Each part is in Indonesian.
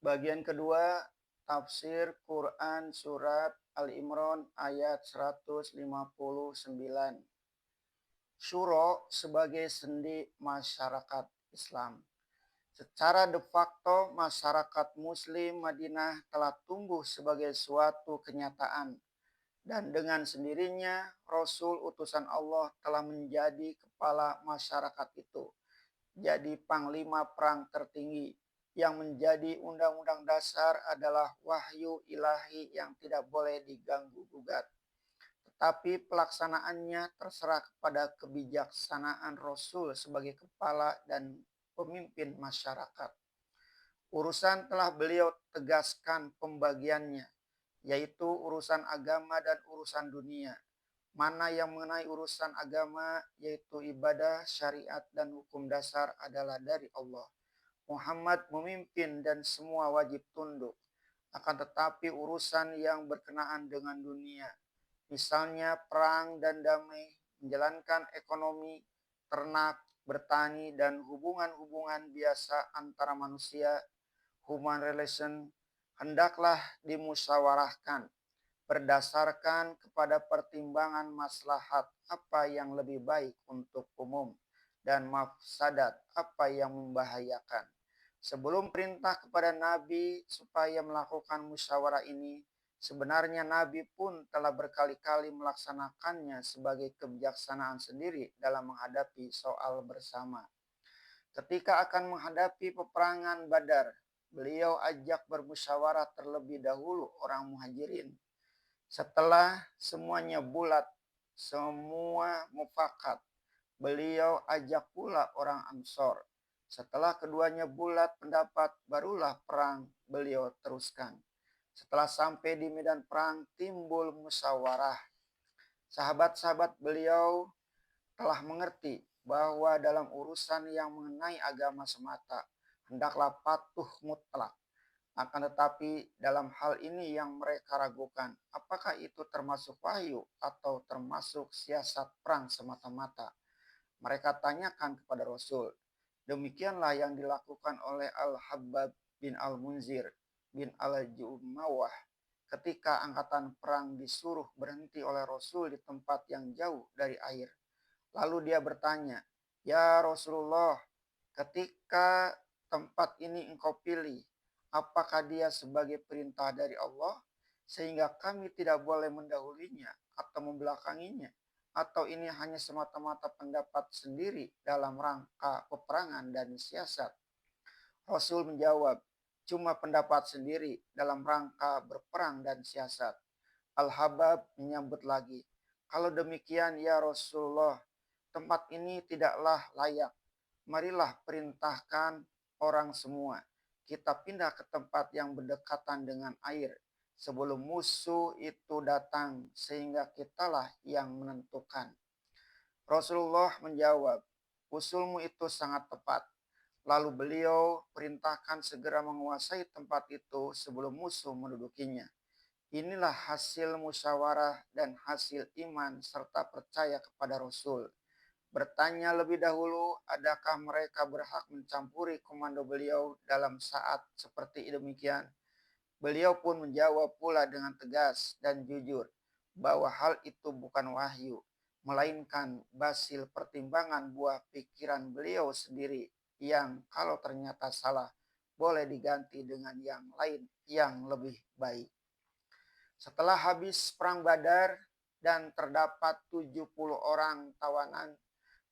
Bagian kedua, tafsir Quran surat Al-Imran ayat 159. Syuro sebagai sendi masyarakat Islam. Secara de facto, masyarakat Muslim Madinah telah tumbuh sebagai suatu kenyataan. Dan dengan sendirinya, Rasul utusan Allah telah menjadi kepala masyarakat itu. Jadi panglima perang tertinggi. Yang menjadi undang-undang dasar adalah wahyu ilahi yang tidak boleh diganggu-gugat. Tetapi pelaksanaannya terserah kepada kebijaksanaan Rasul sebagai kepala dan pemimpin masyarakat. Urusan telah beliau tegaskan pembagiannya, yaitu urusan agama dan urusan dunia. Mana yang mengenai urusan agama, yaitu ibadah, syariat, dan hukum dasar adalah dari Allah. Muhammad memimpin dan semua wajib tunduk. Akan tetapi urusan yang berkenaan dengan dunia, misalnya perang dan damai, menjalankan ekonomi, ternak, bertani, dan hubungan-hubungan biasa antara manusia, human relation, hendaklah dimusyawarahkan berdasarkan kepada pertimbangan maslahat apa yang lebih baik untuk umum dan mafsadat apa yang membahayakan. Sebelum perintah kepada Nabi supaya melakukan musyawarah ini, sebenarnya Nabi pun telah berkali-kali melaksanakannya sebagai kebijaksanaan sendiri dalam menghadapi soal bersama. Ketika akan menghadapi peperangan Badar, beliau ajak bermusyawarah terlebih dahulu orang Muhajirin. Setelah semuanya bulat, semua mufakat, beliau ajak pula orang Ansor. Setelah keduanya bulat pendapat, barulah perang beliau teruskan. Setelah sampai di medan perang, timbul musyawarah. Sahabat-sahabat beliau telah mengerti bahwa dalam urusan yang mengenai agama semata, hendaklah patuh mutlak. Akan tetapi dalam hal ini yang mereka ragukan, apakah itu termasuk wahyu atau termasuk siasat perang semata-mata? Mereka tanyakan kepada Rasul. Demikianlah yang dilakukan oleh Al-Habbab bin Al-Munzir bin Al-Jumawah ketika angkatan perang disuruh berhenti oleh Rasul di tempat yang jauh dari air. Lalu dia bertanya, "Ya Rasulullah, ketika tempat ini engkau pilih, apakah dia sebagai perintah dari Allah sehingga kami tidak boleh mendahulinya atau membelakanginya? Atau ini hanya semata-mata pendapat sendiri dalam rangka peperangan dan siasat?" Rasul menjawab, "Cuma pendapat sendiri dalam rangka berperang dan siasat." Al-Habab menyambut lagi, "Kalau demikian ya Rasulullah, tempat ini tidaklah layak. Marilah perintahkan orang semua. Kita pindah ke tempat yang berdekatan dengan air sebelum musuh itu datang sehingga kitalah yang menentukan." Rasulullah menjawab, "Usulmu itu sangat tepat." Lalu beliau perintahkan segera menguasai tempat itu sebelum musuh mendudukinya. Inilah hasil musyawarah dan hasil iman serta percaya kepada Rasul. Bertanya lebih dahulu, adakah mereka berhak mencampuri komando beliau dalam saat seperti demikian? Beliau pun menjawab pula dengan tegas dan jujur bahwa hal itu bukan wahyu, melainkan hasil pertimbangan buah pikiran beliau sendiri yang kalau ternyata salah boleh diganti dengan yang lain yang lebih baik. Setelah habis perang Badar dan terdapat 70 orang tawanan,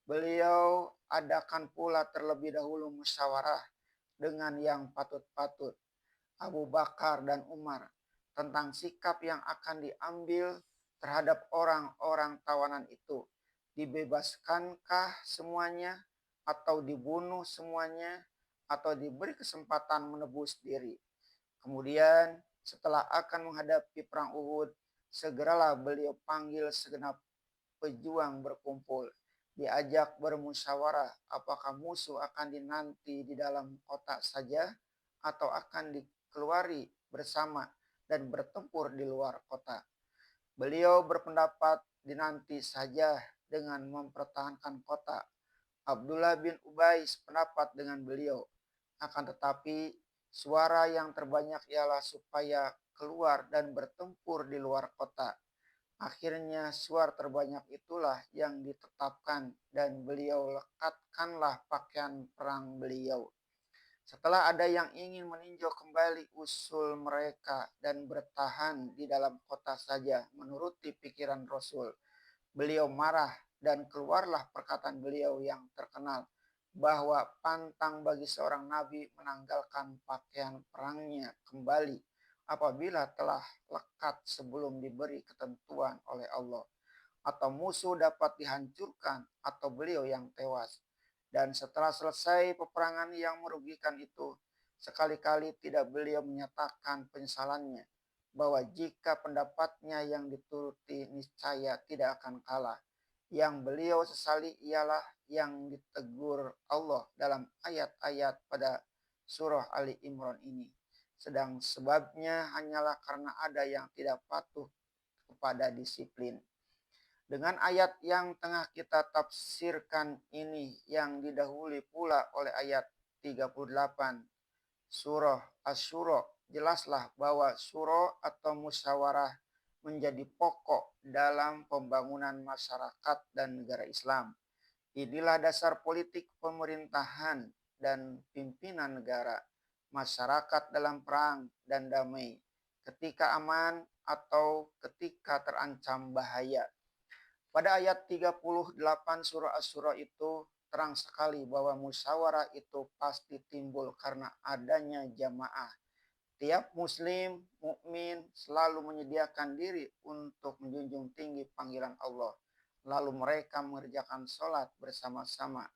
beliau adakan pula terlebih dahulu musyawarah dengan yang patut-patut, Abu Bakar dan Umar, tentang sikap yang akan diambil terhadap orang-orang tawanan itu. Dibebaskankah semuanya atau dibunuh semuanya atau diberi kesempatan menebus diri? Kemudian setelah akan menghadapi perang Uhud, segeralah beliau panggil segenap pejuang berkumpul. Diajak bermusyawarah apakah musuh akan dinanti di dalam kota saja atau akan dikeluari bersama dan bertempur di luar kota. Beliau berpendapat dinanti saja dengan mempertahankan kota. Abdullah bin Ubay sependapat dengan beliau. Akan tetapi Suara yang terbanyak ialah supaya keluar dan bertempur di luar kota. Akhirnya suara terbanyak itulah yang ditetapkan dan beliau lekatkanlah pakaian perang beliau. Setelah ada yang ingin meninjau kembali usul mereka dan bertahan di dalam kota saja menuruti pikiran Rasul, beliau marah dan keluarlah perkataan beliau yang terkenal bahwa pantang bagi seorang nabi menanggalkan pakaian perangnya kembali apabila telah lekat sebelum diberi ketentuan oleh Allah, atau musuh dapat dihancurkan atau beliau yang tewas. Dan setelah selesai peperangan yang merugikan itu, sekali-kali tidak beliau menyatakan penyesalannya bahwa jika pendapatnya yang dituruti niscaya tidak akan kalah. Yang beliau sesali ialah yang ditegur Allah dalam ayat-ayat pada surah Ali Imran ini. Sedang sebabnya hanyalah karena ada yang tidak patuh kepada disiplin. Dengan ayat yang tengah kita tafsirkan ini yang didahului pula oleh ayat 38 surah Asy-Syura, jelaslah bahwa syura atau musyawarah menjadi pokok dalam pembangunan masyarakat dan negara Islam. Inilah dasar politik pemerintahan dan pimpinan negara, masyarakat dalam perang dan damai, ketika aman atau ketika terancam bahaya. Pada ayat 38 surah Asy-Syura itu terang sekali bahwa musyawarah itu pasti timbul karena adanya jamaah. Tiap muslim, mukmin selalu menyediakan diri untuk menjunjung tinggi panggilan Allah. Lalu mereka mengerjakan sholat bersama-sama.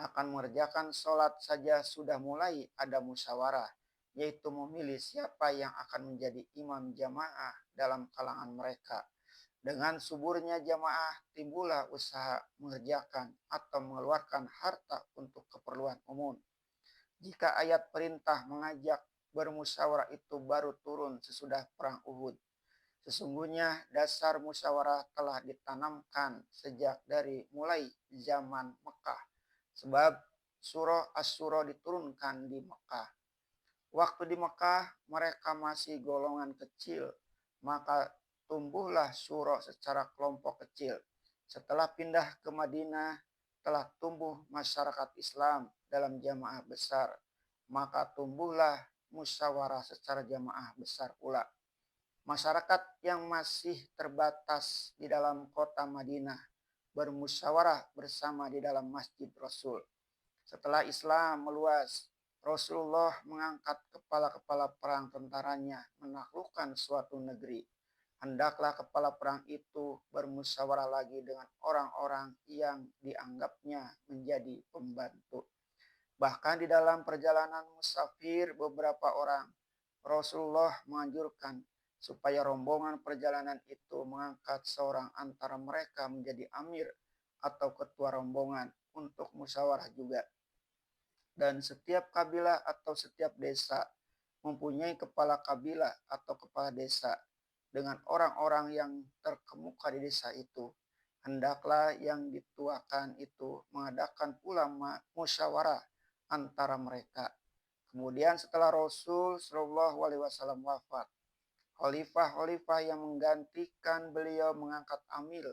Akan mengerjakan sholat saja sudah mulai ada musyawarah, yaitu memilih siapa yang akan menjadi imam jamaah dalam kalangan mereka. Dengan suburnya jamaah timbullah usaha mengerjakan atau mengeluarkan harta untuk keperluan umum. Jika ayat perintah mengajak bermusyawarah itu baru turun sesudah perang Uhud. Sesungguhnya dasar musyawarah telah ditanamkan sejak dari mulai zaman Mekah. Sebab surah Asy-Syura diturunkan di Mekah. Waktu di Mekah mereka masih golongan kecil, maka tumbuhlah syura secara kelompok kecil. Setelah pindah ke Madinah, telah tumbuh masyarakat Islam dalam jamaah besar, maka tumbuhlah musyawarah secara jamaah besar pula. Masyarakat yang masih terbatas di dalam kota Madinah bermusyawarah bersama di dalam Masjid Rasul. Setelah Islam meluas, Rasulullah mengangkat kepala-kepala perang tentaranya menaklukkan suatu negeri. Hendaklah kepala perang itu bermusyawarah lagi dengan orang-orang yang dianggapnya menjadi pembantu. Bahkan di dalam perjalanan musafir beberapa orang, Rasulullah menganjurkan supaya rombongan perjalanan itu mengangkat seorang antara mereka menjadi amir atau ketua rombongan untuk musyawarah juga. Dan setiap kabilah atau setiap desa mempunyai kepala kabilah atau kepala desa dengan orang-orang yang terkemuka di desa itu. Hendaklah yang dituakan itu mengadakan pula musyawarah antara mereka. Kemudian setelah Rasul Shallallahu Alaihi Wasallam wafat, khalifah-khalifah yang menggantikan beliau mengangkat amil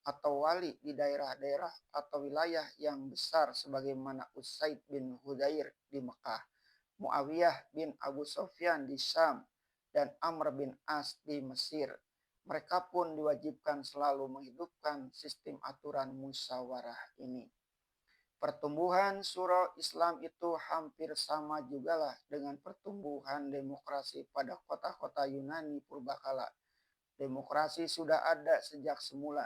atau wali di daerah-daerah atau wilayah yang besar sebagaimana Usaid bin Hudair di Mekah, Muawiyah bin Abu Sufyan di Syam, dan Amr bin As di Mesir. Mereka pun diwajibkan selalu menghidupkan sistem aturan musyawarah ini. Pertumbuhan surah Islam itu hampir sama jugalah dengan pertumbuhan demokrasi pada kota-kota Yunani purbakala. Demokrasi sudah ada sejak semula.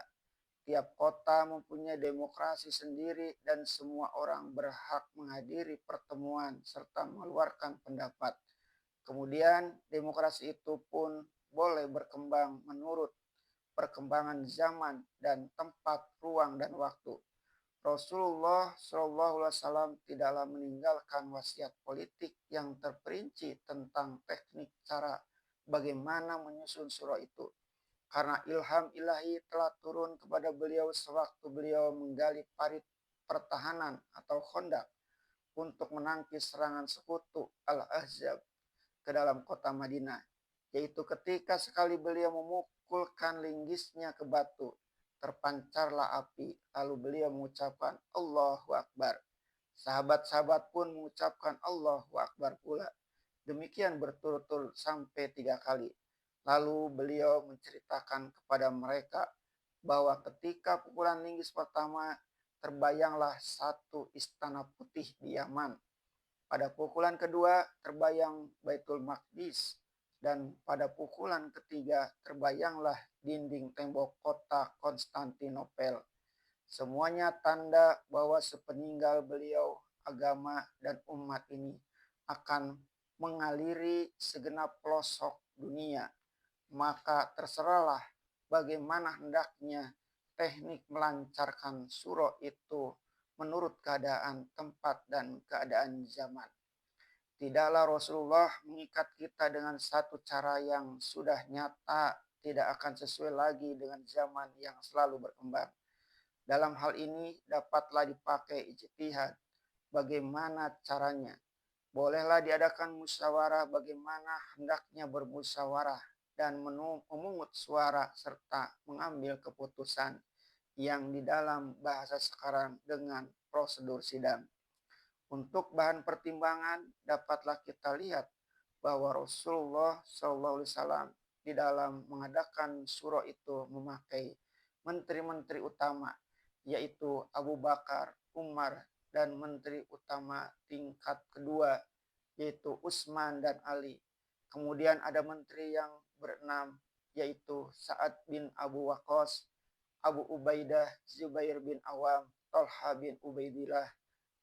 Tiap kota mempunyai demokrasi sendiri dan semua orang berhak menghadiri pertemuan serta mengeluarkan pendapat. Kemudian demokrasi itu pun boleh berkembang menurut perkembangan zaman dan tempat, ruang, dan waktu. Rasulullah SAW tidaklah meninggalkan wasiat politik yang terperinci tentang teknik cara bagaimana menyusun surah itu. Karena ilham ilahi telah turun kepada beliau sewaktu beliau menggali parit pertahanan atau Khandaq untuk menangkis serangan sekutu Al-Ahzab ke dalam kota Madinah, yaitu ketika sekali beliau memukulkan linggisnya ke batu, terpancarlah api, lalu beliau mengucapkan Allahu Akbar. Sahabat-sahabat pun mengucapkan Allahu Akbar pula. Demikian berturut-turut sampai 3 kali. Lalu beliau menceritakan kepada mereka bahwa ketika pukulan linggis pertama, terbayanglah satu istana putih di Yaman. Pada pukulan kedua terbayang Baitul Maqdis, dan pada pukulan ketiga terbayanglah dinding tembok kota Konstantinopel. Semuanya tanda bahwa sepeninggal beliau, agama dan umat ini akan mengaliri segenap pelosok dunia. Maka terserahlah bagaimana hendaknya teknik melancarkan surah itu menurut keadaan tempat dan keadaan zaman. Tidaklah Rasulullah mengikat kita dengan satu cara yang sudah nyata, tidak akan sesuai lagi dengan zaman yang selalu berkembang. Dalam hal ini dapatlah dipakai ijtihad. Bagaimana caranya? Bolehlah diadakan musyawarah bagaimana hendaknya bermusyawarah dan memungut suara serta mengambil keputusan yang di dalam bahasa sekarang dengan prosedur sidang. Untuk bahan pertimbangan dapatlah kita lihat bahwa Rasulullah SAW di dalam mengadakan surah itu memakai menteri-menteri utama, yaitu Abu Bakar, Umar, dan menteri utama tingkat kedua, yaitu Utsman dan Ali. Kemudian ada menteri yang berenam, yaitu Sa'ad bin Abu Waqqas, Abu Ubaidah, Zubair bin Awam, Talha bin Ubaidillah,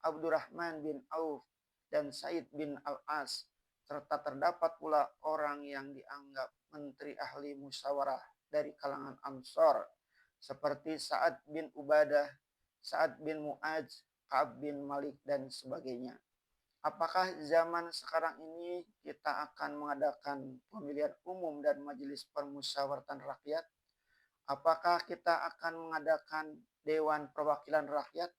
Abdurrahman bin Auf, dan Said bin Al-As, serta terdapat pula orang yang dianggap menteri ahli musyawarah dari kalangan Ansor, seperti Sa'ad bin Ubadah, Sa'ad bin Mu'adz, Ka'ab bin Malik, dan sebagainya. Apakah zaman sekarang ini kita akan mengadakan pemilihan umum dan majelis permusyawaratan rakyat? Apakah kita akan mengadakan Dewan Perwakilan Rakyat?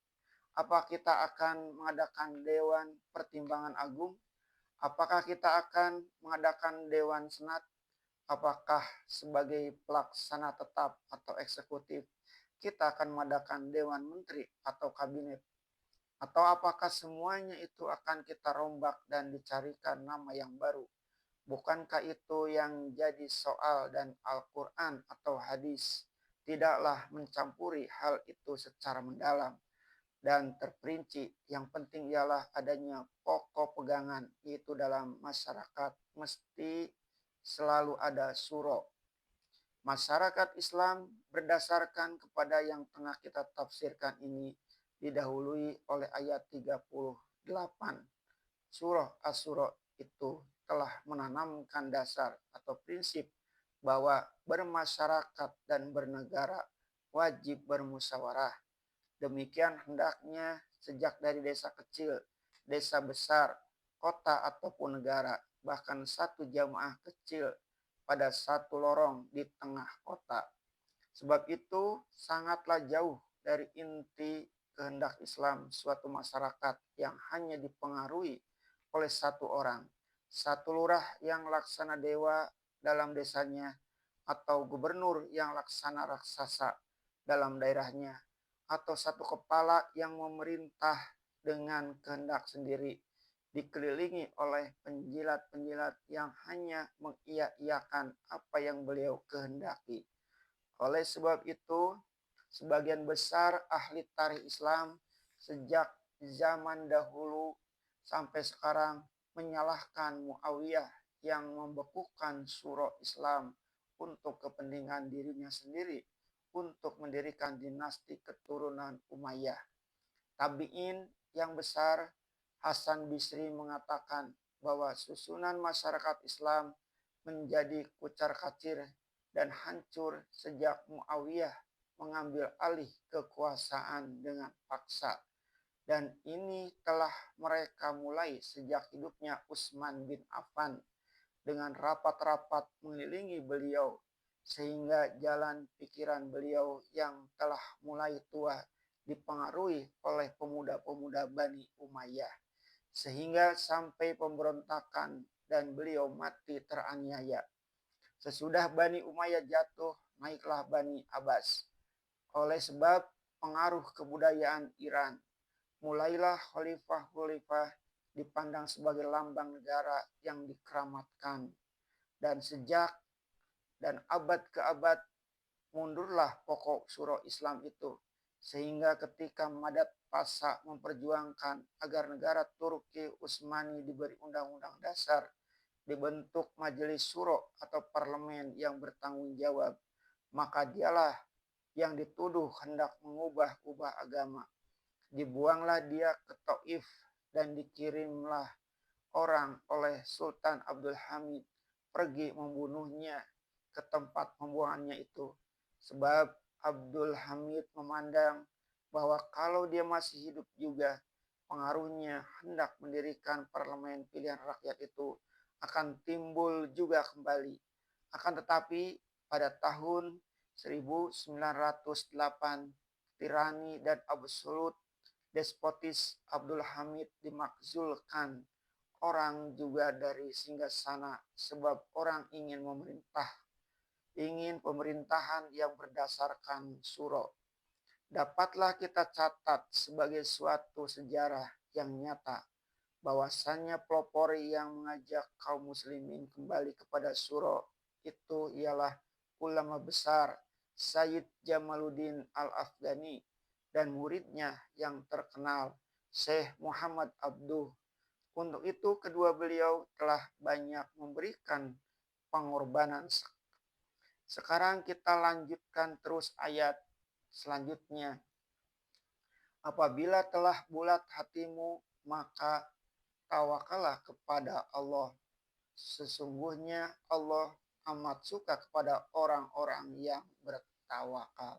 Apa kita akan mengadakan Dewan Pertimbangan Agung? Apakah kita akan mengadakan Dewan Senat? Apakah sebagai pelaksana tetap atau eksekutif kita akan mengadakan Dewan Menteri atau Kabinet? Atau apakah semuanya itu akan kita rombak dan dicarikan nama yang baru? Bukankah itu yang jadi soal, dan Al-Quran atau hadis tidaklah mencampuri hal itu secara mendalam dan terperinci. Yang penting ialah adanya pokok pegangan, yaitu dalam masyarakat mesti selalu ada surah. Masyarakat Islam berdasarkan kepada yang tengah kita tafsirkan ini didahului oleh ayat 38. Surah Asy-Syura itu telah menanamkan dasar atau prinsip bahwa bermasyarakat dan bernegara wajib bermusyawarah. Demikian hendaknya sejak dari desa kecil, desa besar, kota ataupun negara, bahkan satu jamaah kecil pada satu lorong di tengah kota. Sebab itu sangatlah jauh dari inti kehendak Islam suatu masyarakat yang hanya dipengaruhi oleh satu orang, satu lurah yang laksana dewa dalam desanya, atau gubernur yang laksana raksasa dalam daerahnya, atau satu kepala yang memerintah dengan kehendak sendiri, dikelilingi oleh penjilat-penjilat yang hanya mengiya-iyakan apa yang beliau kehendaki. Oleh sebab itu, sebagian besar ahli tarikh Islam sejak zaman dahulu sampai sekarang menyalahkan Muawiyah yang membekukan surah Islam untuk kepentingan dirinya sendiri, untuk mendirikan dinasti keturunan Umayyah. Tabi'in yang besar Hasan Bisri mengatakan bahwa susunan masyarakat Islam menjadi kucar-kacir dan hancur sejak Muawiyah mengambil alih kekuasaan dengan paksa. Dan ini telah mereka mulai sejak hidupnya Utsman bin Affan dengan rapat-rapat mengelilingi beliau, sehingga jalan pikiran beliau yang telah mulai tua dipengaruhi oleh pemuda-pemuda Bani Umayyah. sehingga sampai pemberontakan dan beliau mati teraniaya. Sesudah Bani Umayyah jatuh, naiklah Bani Abbas. Oleh sebab pengaruh kebudayaan Iran, mulailah khalifah-khalifah dipandang sebagai lambang negara yang dikeramatkan. Dan sejak dan abad ke abad mundurlah pokok surah Islam itu. Sehingga ketika Madad Pasha memperjuangkan agar negara Turki Utsmani diberi undang-undang dasar, dibentuk majelis syuro atau parlemen yang bertanggung jawab, maka dialah yang dituduh hendak mengubah-ubah agama. Dibuanglah dia ke Taif dan dikirimlah orang oleh Sultan Abdul Hamid pergi membunuhnya ke tempat pembuangannya itu. Sebab Abdul Hamid memandang bahwa kalau dia masih hidup juga, pengaruhnya hendak mendirikan parlemen pilihan rakyat itu akan timbul juga kembali. Akan tetapi pada tahun 1908, tirani dan absolut despotis Abdul Hamid dimakzulkan orang juga dari singgasana sebab orang ingin pemerintahan yang berdasarkan suro. Dapatlah kita catat sebagai suatu sejarah yang nyata bahwasannya pelopori yang mengajak kaum muslimin kembali kepada suro itu ialah ulama besar Sayyid Jamaluddin Al-Afghani dan muridnya yang terkenal Syekh Muhammad Abduh. Untuk itu kedua beliau telah banyak memberikan pengorbanan. Sekarang kita lanjutkan terus ayat selanjutnya. Apabila telah bulat hatimu, maka tawakallah kepada Allah. Sesungguhnya Allah amat suka kepada orang-orang yang bertawakal.